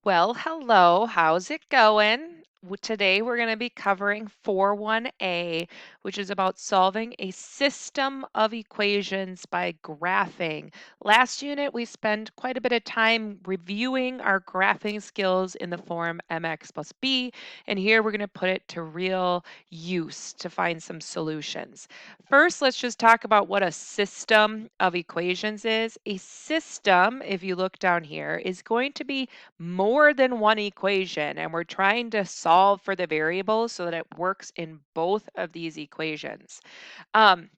Well, hello. How's it going? Today we're going to be covering 4.1a, which is about solving a system of equations by graphing. Last unit, we spent quite a bit of time reviewing our graphing skills in the form mx plus b, and here we're going to put it to real use to find some solutions. First, let's just talk about what a system of equations is. A system, if you look down here, is going to be more than one equation, and we're trying to solve for the variables so that it works in both of these equations. Um,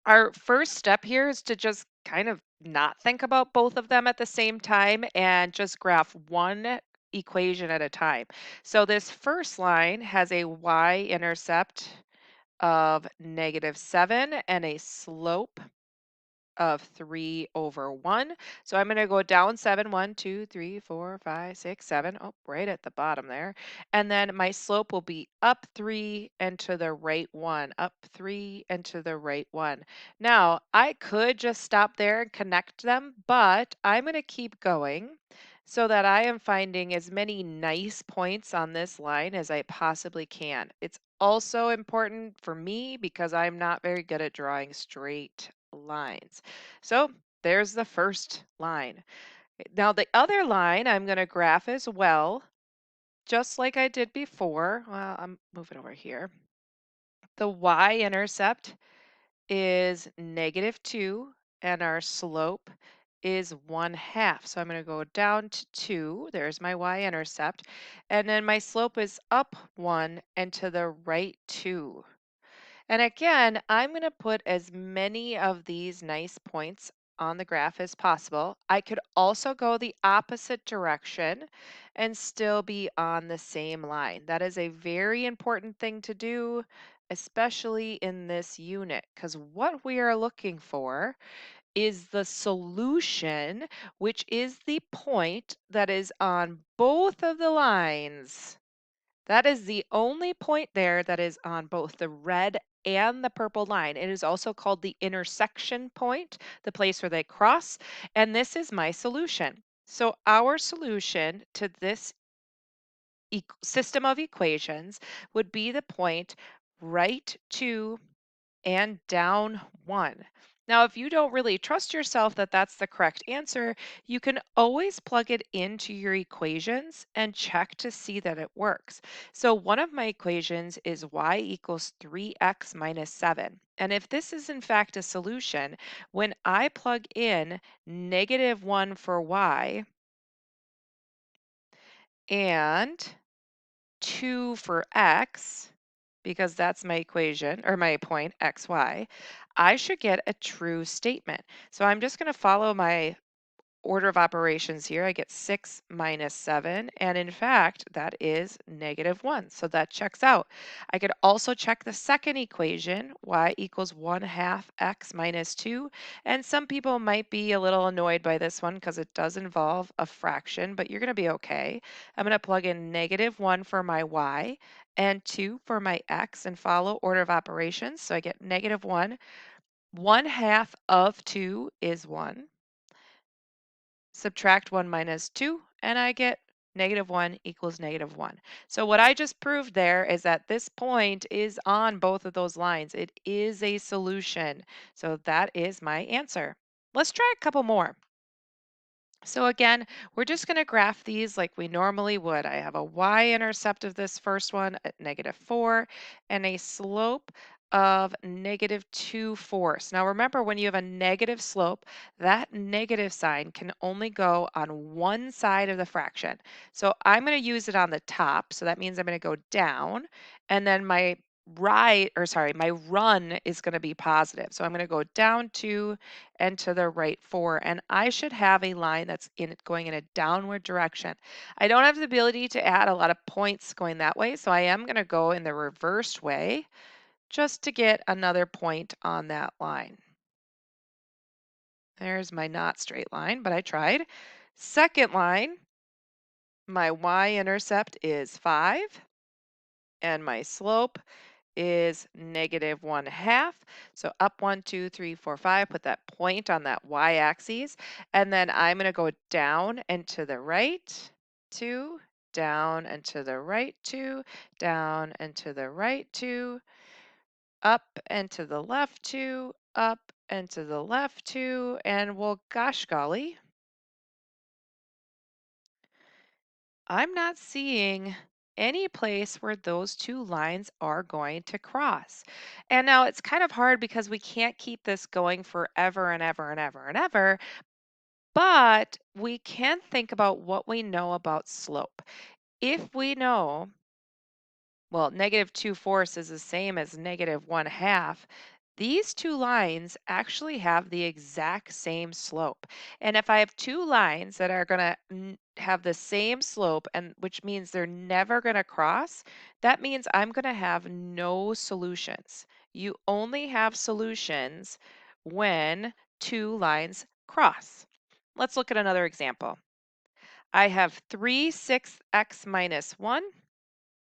our first step here is to just kind of not think about both of them at the same time and just graph one equation at a time. So this first line has a y-intercept of -7 and a slope of 3/1. So I'm going to go down 7, 1, 2, 3, 4, 5, 6, 7. Oh, right at the bottom there. And then my slope will be up 3 and to the right 1, up 3 and to the right 1. Now, I could just stop there and connect them, but I'm going to keep going so that I am finding as many nice points on this line as I possibly can. It's also important for me because I'm not very good at drawing straight lines. So there's the first line. Now the other line I'm going to graph as well, just like I did before. Well, I'm moving over here. The y-intercept is -2 and our slope is 1/2. So I'm going to go down to 2. There's my y-intercept. And then my slope is up 1 and to the right 2. And again, I'm going to put as many of these nice points on the graph as possible. I could also go the opposite direction and still be on the same line. That is a very important thing to do, especially in this unit, because what we are looking for is the solution, which is the point that is on both of the lines. That is the only point there that is on both the red and the purple line. It is also called the intersection point, the place where they cross, and this is my solution. So our solution to this system of equations would be the point right 2 and down 1. Now, if you don't really trust yourself that that's the correct answer, you can always plug it into your equations and check to see that it works. So one of my equations is y equals 3x minus 7. And if this is in fact a solution, when I plug in -1 for y and 2 for x, because that's my equation or my point xy, I should get a true statement. So I'm just going to follow my order of operations here. I get 6 minus 7, and in fact, that is -1. So that checks out. I could also check the second equation, y equals 1/2 x minus 2. And some people might be a little annoyed by this one because it does involve a fraction, but you're going to be okay. I'm going to plug in -1 for my y and 2 for my x and follow order of operations. So I get -1. 1/2 of 2 is 1. Subtract 1 minus 2, and I get -1 equals -1. So what I just proved there is that this point is on both of those lines. It is a solution. So that is my answer. Let's try a couple more. So again, we're just going to graph these like we normally would. I have a y-intercept of this first one at -4 and a slope of -2/4. Now remember, when you have a negative slope, that negative sign can only go on one side of the fraction. So I'm going to use it on the top. So that means I'm going to go down, and then my run is going to be positive. So I'm going to go down 2 and to the right 4, and I should have a line that's going in a downward direction. I don't have the ability to add a lot of points going that way, so I am going to go in the reversed way just to get another point on that line. There's my not straight line, but I tried. Second line, my y-intercept is 5 and my slope is -1/2. So up 1, 2, 3, 4, 5, put that point on that y-axis. And then I'm going to go down and to the right 2, down and to the right 2, down and to the right 2, up and to the left 2, up and to the left 2, and well, gosh golly, I'm not seeing any place where those two lines are going to cross. And now it's kind of hard because we can't keep this going forever and ever and ever and ever, but we can think about what we know about slope. If we know, well, -2 fourths is the same as -1/2. These two lines actually have the exact same slope. And if I have two lines that are going to have the same slope, and which means they're never going to cross, that means I'm going to have no solutions. You only have solutions when two lines cross. Let's look at another example. I have 3/6 minus 1.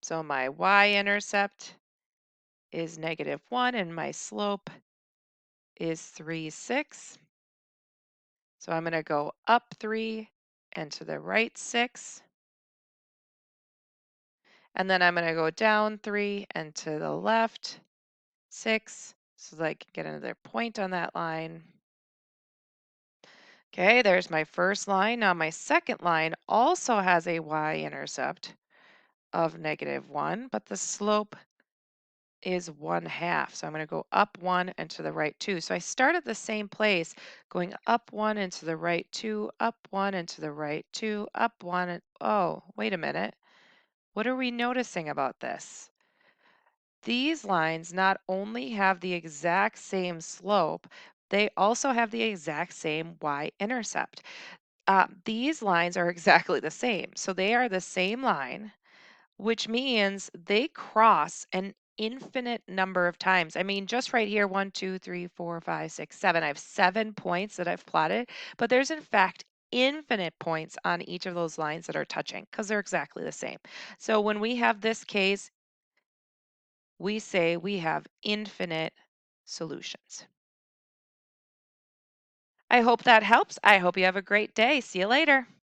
So my y-intercept is -1 and my slope is 3/6. So I'm going to go up 3 and to the right 6. And then I'm going to go down 3 and to the left 6 so that I can get another point on that line. Okay, there's my first line. Now my second line also has a y-intercept of -1, but the slope is 1/2. So I'm going to go up 1 and to the right 2. So I start at the same place, going up 1 and to the right 2, up 1 and to the right 2, up 1 and oh, wait a minute. What are we noticing about this? These lines not only have the exact same slope, they also have the exact same y-intercept. These lines are exactly the same. So they are the same line, which means they cross an infinite number of times. I mean, just right here, 1, 2, 3, 4, 5, 6, 7. I have 7 points that I've plotted, but there's in fact infinite points on each of those lines that are touching because they're exactly the same. So when we have this case, we say we have infinite solutions. I hope that helps. I hope you have a great day. See you later.